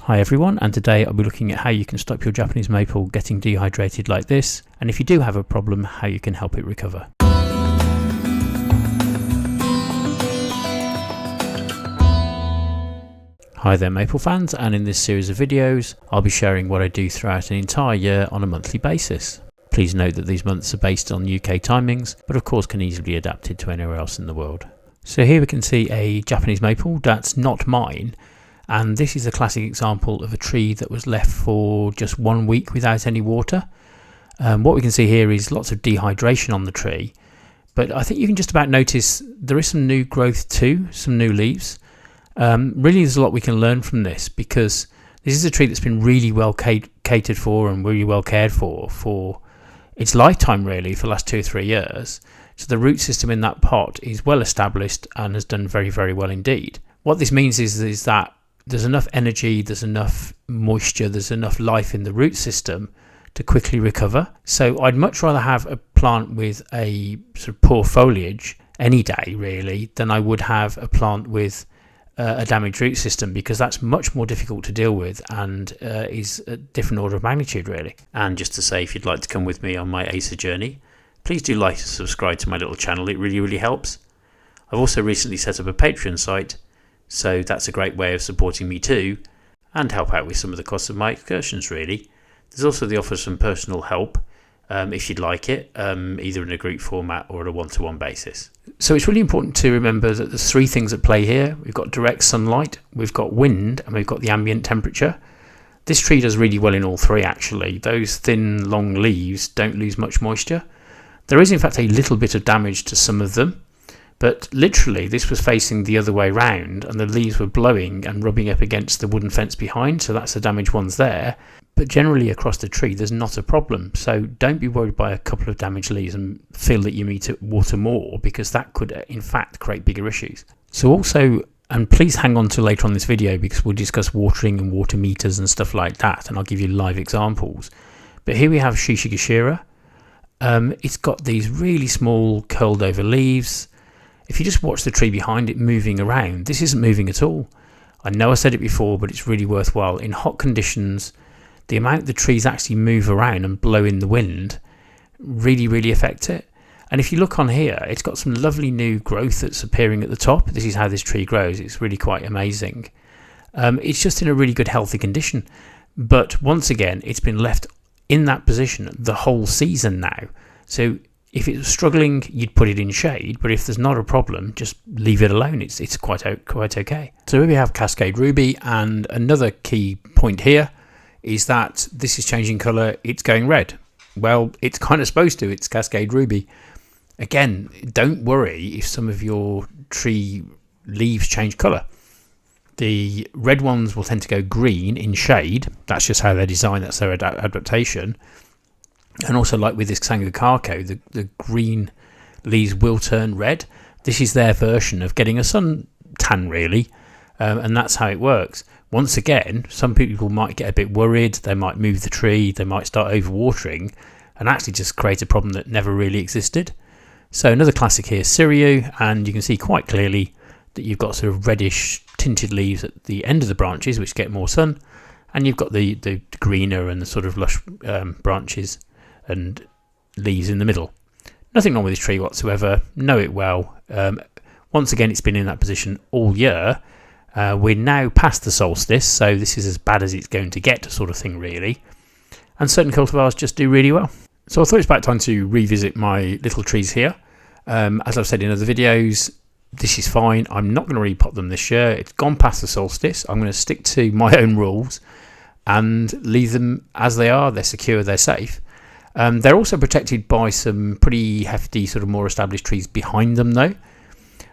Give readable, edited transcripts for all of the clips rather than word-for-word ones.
Hi everyone, and today I'll be looking at how you can stop your Japanese maple getting dehydrated like this, and if you do have a problem, how you can help it recover. Hi there maple fans, and in this series of videos I'll be sharing what I do throughout an entire year on a monthly basis. Please note that these months are based on UK timings, but of course can easily be adapted to anywhere else in the world. So here we can see a Japanese maple that's not mine, and this is a classic example of a tree that was left for just 1 week without any water. What we can see here is lots of dehydration on the tree, but I think you can just about notice there is some new growth too, some new leaves. Really there's a lot we can learn from this, because this is a tree that's been really well catered for and really well cared for its lifetime, really, for the last 2 or 3 years. So the root system in that pot is well established and has done very, very well indeed. What this means is that there's enough energy, there's enough moisture, there's enough life in the root system to quickly recover. So I'd much rather have a plant with a sort of poor foliage any day, really, than I would have a plant with a damaged root system, because that's much more difficult to deal with and is a different order of magnitude, really. And just to say, if you'd like to come with me on my Acer journey, please do like and subscribe to my little channel. It really, really helps. I've also recently set up a Patreon site, so that's a great way of supporting me too, and help out with some of the costs of my excursions, really. There's also the offer of some personal help, if you'd like it, either in a group format or at a one-to-one basis. So it's really important to remember that there's 3 things at play here. We've got direct sunlight, we've got wind, and we've got the ambient temperature. This tree does really well in all 3, actually. Those thin, long leaves don't lose much moisture. There is in fact a little bit of damage to some of them, but literally this was facing the other way round and the leaves were blowing and rubbing up against the wooden fence behind, so that's the damaged ones there. But generally across the tree there's not a problem, so don't be worried by a couple of damaged leaves and feel that you need to water more, because that could in fact create bigger issues. So also, and please hang on to later on this video, because we'll discuss watering and water meters and stuff like that, and I'll give you live examples. But here we have Shishi Gashira. It's got these really small curled over leaves. If you just watch the tree behind it moving around, this isn't moving at all. I know I said it before, but it's really worthwhile. In hot conditions, the amount the trees actually move around and blow in the wind really, really affect it. And if you look on here, it's got some lovely new growth that's appearing at the top. This is how this tree grows. It's really quite amazing. It's just in a really good, healthy condition. But once again, it's been left in that position the whole season now. So if it was struggling, you'd put it in shade, but if there's not a problem, just leave it alone. It's quite okay. So here we have Cascade Ruby, and another key point here is that this is changing colour. It's going red. Well, it's kind of supposed to. It's Cascade Ruby. Again, don't worry if some of your tree leaves change colour. The red ones will tend to go green in shade. That's just how they're designed. That's their adaptation. And also, like with this Sangucarco, the green leaves will turn red. This is their version of getting a sun tan, really, and that's how it works. Once again, some people might get a bit worried. They might move the tree. They might start overwatering and actually just create a problem that never really existed. So another classic here, Sriu, and you can see quite clearly that you've got sort of reddish tinted leaves at the end of the branches, which get more sun, and you've got the greener and the sort of lush branches and leaves in the middle. Nothing wrong with this tree whatsoever. Know it well. Once again, it's been in that position all year. We're now past the solstice, so this is as bad as it's going to get, sort of thing, really. And certain cultivars just do really well. So I thought it's about time to revisit my little trees here. As I've said in other videos, this is fine. I'm not going to repot them this year. It's gone past the solstice. I'm going to stick to my own rules and leave them as they are. They're secure, they're safe. They're also protected by some pretty hefty, sort of more established trees behind them, though.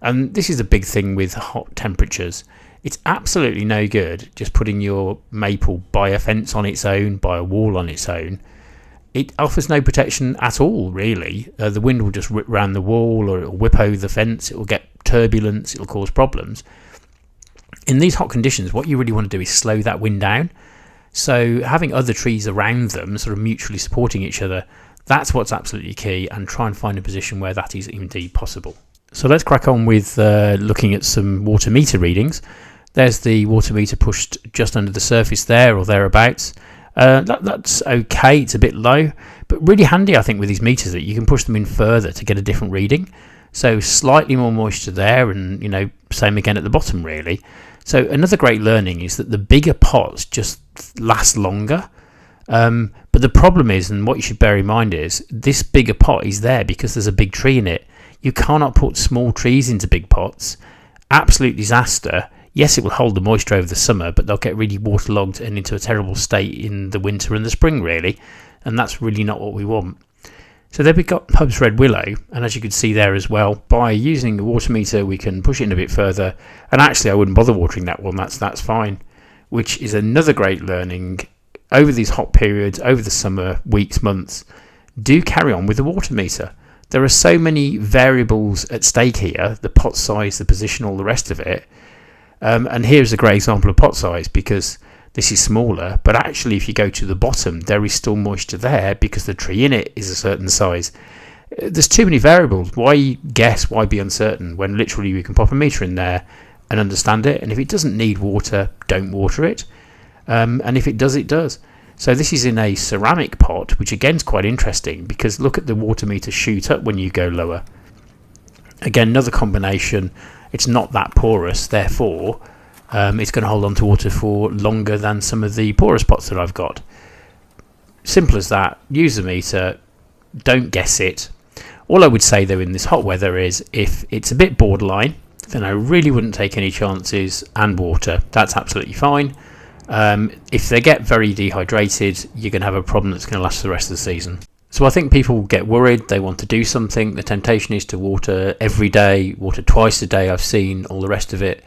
And this is a big thing with hot temperatures. It's absolutely no good just putting your maple by a fence on its own, by a wall on its own. It offers no protection at all, really. The wind will just rip round the wall, or it will whip over the fence. It will get turbulence. It will cause problems. In these hot conditions, what you really want to do is slow that wind down. So having other trees around them, sort of mutually supporting each other, that's what's absolutely key, and try and find a position where that is indeed possible. So let's crack on with looking at some water meter readings. There's the water meter pushed just under the surface there or thereabouts. That's okay, it's a bit low, but really handy I think with these meters that you can push them in further to get a different reading. So slightly more moisture there, and same again at the bottom really. So another great learning is that the bigger pots just last longer. But the problem is, and what you should bear in mind is, this bigger pot is there because there's a big tree in it. You cannot put small trees into big pots. Absolute disaster. Yes, it will hold the moisture over the summer, but they'll get really waterlogged and into a terrible state in the winter and the spring really, and that's really not what we want. So there we've got Pub's Red Willow, and as you can see there as well, by using the water meter we can push it in a bit further, and actually I wouldn't bother watering that one, that's fine, which is another great learning. Over these hot periods, over the summer, weeks, months, do carry on with the water meter. There are so many variables at stake here, the pot size, the position, all the rest of it, and here's a great example of pot size because this is smaller, but actually if you go to the bottom there is still moisture there because the tree in it is a certain size. There's too many variables. Why guess, why be uncertain when literally you can pop a meter in there and understand it, and if it doesn't need water, don't water it, and if it does, it does. So this is in a ceramic pot, which again is quite interesting because look at the water meter shoot up when you go lower. Again, another combination, it's not that porous, therefore it's going to hold on to water for longer than some of the porous pots that I've got. Simple as that. Use the meter, don't guess it. All I would say though in this hot weather is if it's a bit borderline, then I really wouldn't take any chances and water. That's absolutely fine. If they get very dehydrated, you're going to have a problem that's going to last the rest of the season. So I think people get worried, they want to do something. The temptation is to water every day, water twice a day, I've seen, all the rest of it.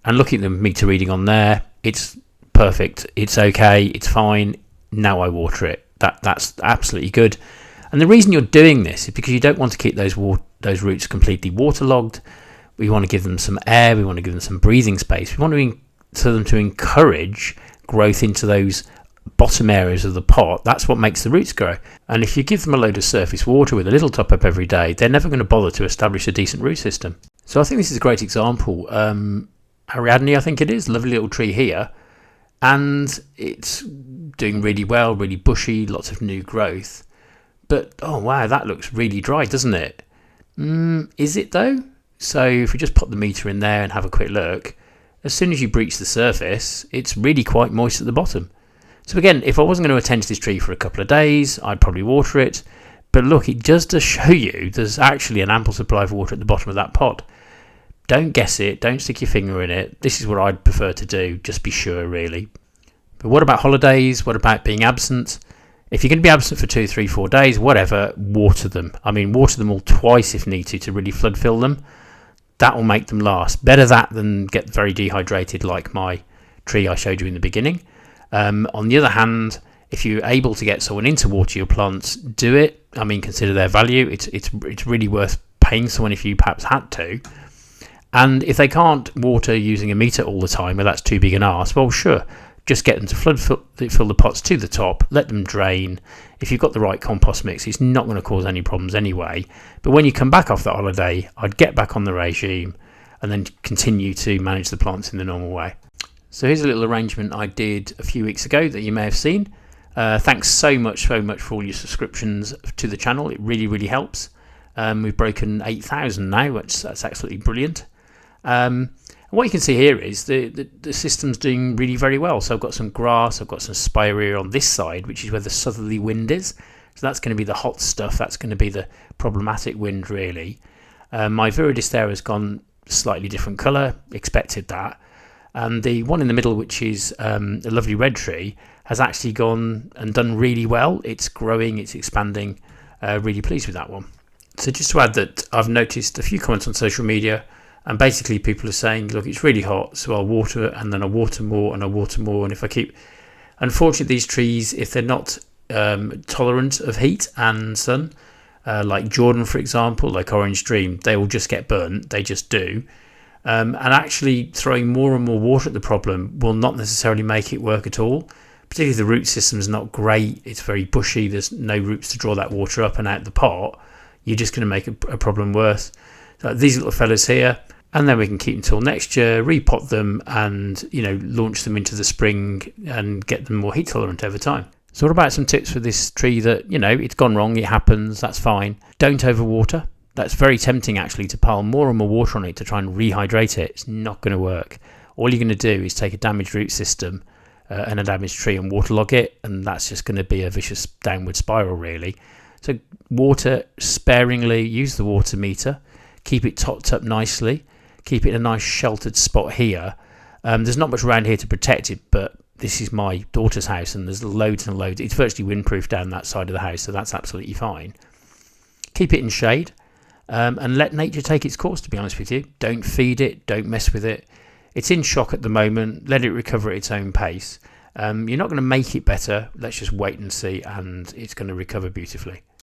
And looking at the meter reading on there, it's perfect, it's okay, it's fine. Now I water it. That's absolutely good. And the reason you're doing this is because you don't want to keep those roots completely waterlogged. We want to give them some air, we want to give them some breathing space. We want them to encourage growth into those bottom areas of the pot. That's what makes the roots grow. And if you give them a load of surface water with a little top up every day, they're never going to bother to establish a decent root system. So I think this is a great example. Ariadne, I think it is, lovely little tree here, and it's doing really well, really bushy, lots of new growth, but oh wow, that looks really dry, doesn't it? Is it though? So if we just pop the meter in there and have a quick look, as soon as you breach the surface, it's really quite moist at the bottom. So again, if I wasn't going to attend to this tree for a couple of days, I'd probably water it, but look, it just does show you there's actually an ample supply of water at the bottom of that pot. Don't guess it, don't stick your finger in it. This is what I'd prefer to do, just be sure really. But what about holidays? What about being absent? If you're going to be absent for 2, 3, 4 days, whatever, water them. I mean, water them all twice if need to really flood fill them. That will make them last. Better that than get very dehydrated like my tree I showed you in the beginning. On the other hand, if you're able to get someone in to water your plants, do it. I mean, consider their value. It's really worth paying someone if you perhaps had to. And if they can't water using a meter all the time, well, that's too big an ask, well, sure, just get them to flood fill the pots to the top, let them drain. If you've got the right compost mix, it's not going to cause any problems anyway. But when you come back off that holiday, I'd get back on the regime and then continue to manage the plants in the normal way. So here's a little arrangement I did a few weeks ago that you may have seen. Thanks so much for all your subscriptions to the channel. It really helps. We've broken 8,000 now, which that's absolutely brilliant. What you can see here is the system's doing really very well. So I've got some grass, I've got some spirea on this side, which is where the southerly wind is. So that's going to be the hot stuff, that's going to be the problematic wind really. My viridis there has gone slightly different colour, expected that. And the one in the middle, which is a lovely red tree, has actually gone and done really well. It's growing, it's expanding, really pleased with that one. So just to add that I've noticed a few comments on social media, and basically people are saying, look, it's really hot, so I'll water it, and then I'll water more, and I'll water more. And if I keep... Unfortunately, these trees, if they're not tolerant of heat and sun, like Jordan, for example, like Orange Dream, they will just get burnt. They just do. And actually throwing more and more water at the problem will not necessarily make it work at all. Particularly if the root system's not great, it's very bushy, there's no roots to draw that water up and out the pot, you're just going to make a problem worse. So these little fellas here, And then we can keep them till next year, repot them, and launch them into the spring and get them more heat tolerant over time. So what about some tips for this tree that, it's gone wrong, it happens, that's fine. Don't overwater. That's very tempting actually, to pile more and more water on it to try and rehydrate it. It's not going to work. All you're going to do is take a damaged root system and a damaged tree and waterlog it, and that's just going to be a vicious downward spiral really. So water sparingly, use the water meter, keep it topped up nicely, keep it in a nice sheltered spot here. There's not much around here to protect it, but this is my daughter's house and there's loads and loads. It's virtually windproof down that side of the house, so that's absolutely fine. Keep it in shade and let nature take its course, to be honest with you. Don't feed it, don't mess with it. It's in shock at the moment, let it recover at its own pace. You're not going to make it better, let's just wait and see, and it's going to recover beautifully.